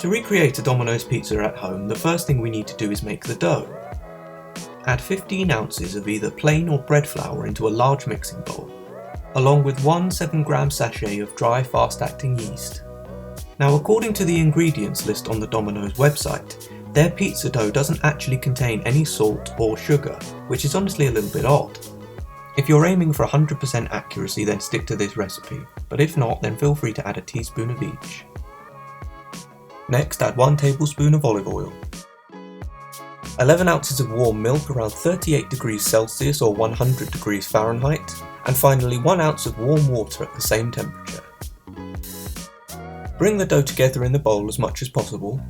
To recreate a Domino's pizza at home, the first thing we need to do is make the dough. Add 15 ounces of either plain or bread flour into a large mixing bowl, along with one 7-gram sachet of dry fast-acting yeast. Now, according to the ingredients list on the Domino's website, their pizza dough doesn't actually contain any salt or sugar, which is honestly a little bit odd. If you're aiming for 100% accuracy, then stick to this recipe, but if not, then feel free to add a teaspoon of each. Next, add 1 tablespoon of olive oil, 11 ounces of warm milk around 38 degrees Celsius or 100 degrees Fahrenheit, and finally 1 ounce of warm water at the same temperature. Bring the dough together in the bowl as much as possible,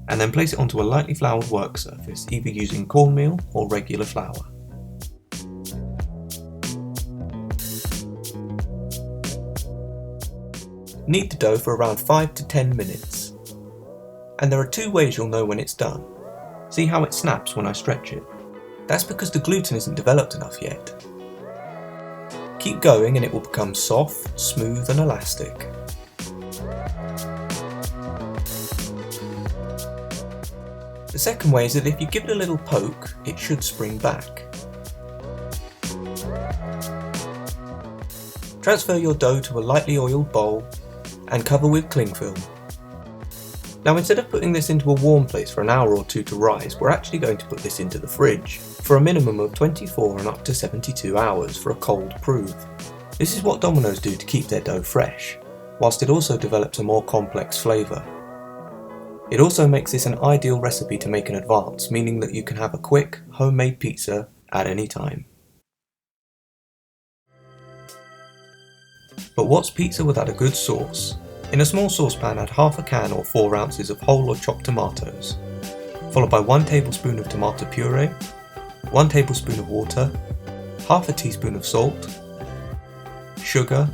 and then place it onto a lightly floured work surface, either using cornmeal or regular flour. Knead the dough for around 5 to 10 minutes. And there are 2 ways you'll know when it's done. See how it snaps when I stretch it? That's because the gluten isn't developed enough yet. Keep going and it will become soft, smooth and elastic. The second way is that if you give it a little poke, it should spring back. Transfer your dough to a lightly oiled bowl and cover with cling film. Now, instead of putting this into a warm place for an hour or 2 to rise, we're actually going to put this into the fridge for a minimum of 24 and up to 72 hours for a cold prove. This is what Domino's do to keep their dough fresh, whilst it also develops a more complex flavour. It also makes this an ideal recipe to make in advance, meaning that you can have a quick, homemade pizza at any time. But what's pizza without a good sauce? In a small saucepan, add half a can or 4 ounces of whole or chopped tomatoes, followed by 1 tablespoon of tomato puree, 1 tablespoon of water, half a teaspoon of salt, sugar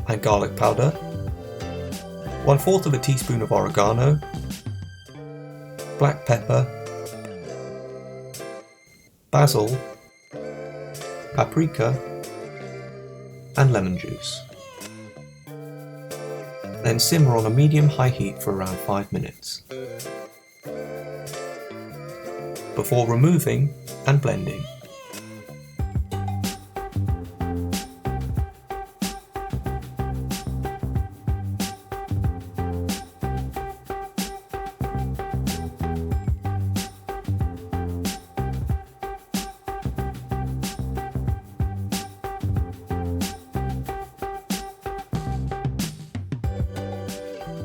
and garlic powder, 1/4 of a teaspoon of oregano, black pepper, basil, paprika and lemon juice. Then simmer on a medium-high heat for around 5 minutes, before removing and blending.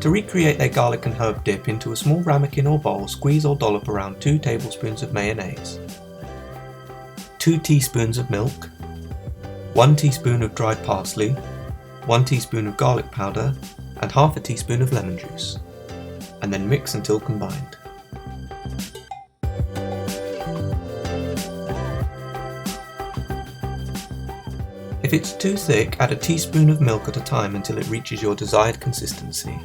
To recreate their garlic and herb dip, into a small ramekin or bowl, squeeze or dollop around 2 tablespoons of mayonnaise, 2 teaspoons of milk, 1 teaspoon of dried parsley, 1 teaspoon of garlic powder and half a teaspoon of lemon juice, and then mix until combined. If it's too thick, add a teaspoon of milk at a time until it reaches your desired consistency.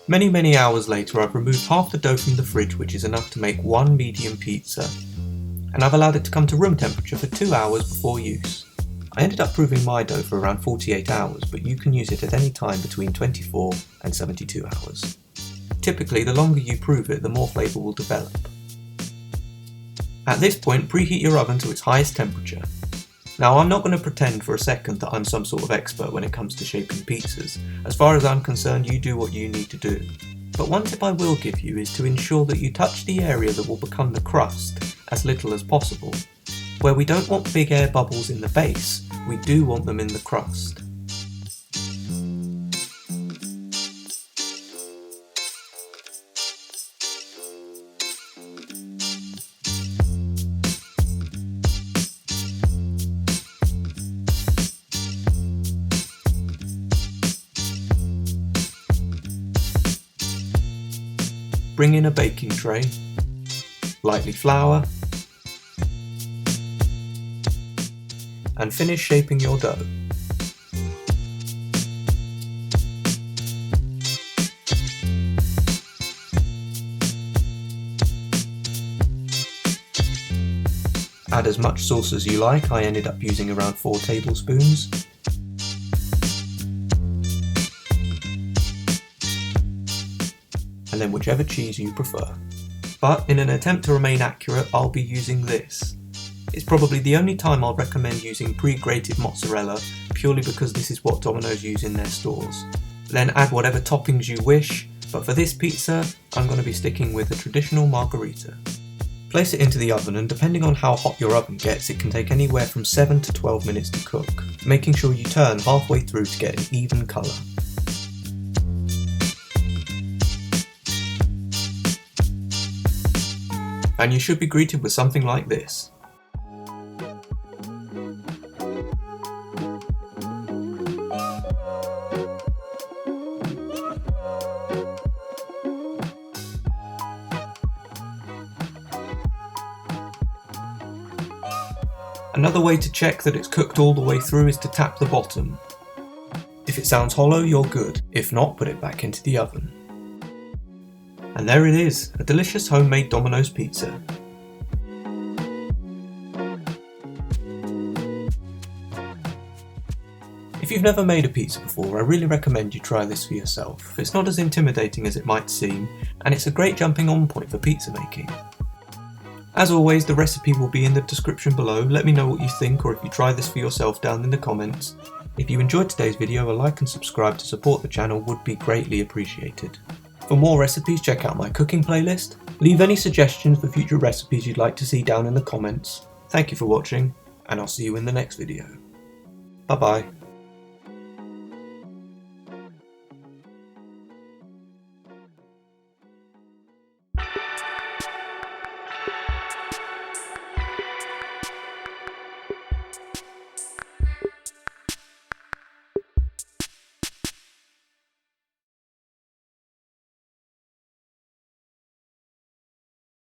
Many hours later, I've removed half the dough from the fridge, which is enough to make 1 medium pizza, and I've allowed it to come to room temperature for 2 hours before use. I ended up proving my dough for around 48 hours, but you can use it at any time between 24 and 72 hours. Typically, the longer you prove it, the more flavour will develop. At this point, preheat your oven to its highest temperature. Now, I'm not going to pretend for a second that I'm some sort of expert when it comes to shaping pizzas. As far as I'm concerned, you do what you need to do. But one tip I will give you is to ensure that you touch the area that will become the crust as little as possible. Where we don't want big air bubbles in the base, we do want them in the crust. Bring in a baking tray, lightly flour, and finish shaping your dough. Add as much sauce as you like. I ended up using around 4 tablespoons. And then whichever cheese you prefer. But in an attempt to remain accurate, I'll be using this. It's probably the only time I'll recommend using pre-grated mozzarella, purely because this is what Domino's use in their stores. Then add whatever toppings you wish, but for this pizza, I'm going to be sticking with a traditional margherita. Place it into the oven, and depending on how hot your oven gets, it can take anywhere from 7 to 12 minutes to cook, making sure you turn halfway through to get an even colour. And you should be greeted with something like this. Another way to check that it's cooked all the way through is to tap the bottom. If it sounds hollow, you're good. If not, put it back into the oven. And there it is, a delicious homemade Domino's pizza. If you've never made a pizza before, I really recommend you try this for yourself. It's not as intimidating as it might seem, and it's a great jumping on point for pizza making. As always, the recipe will be in the description below. Let me know what you think, or if you try this for yourself down in the comments. If you enjoyed today's video, a like and subscribe to support the channel would be greatly appreciated. For more recipes, check out my cooking playlist. Leave any suggestions for future recipes you'd like to see down in the comments. Thank you for watching, and I'll see you in the next video. Bye bye.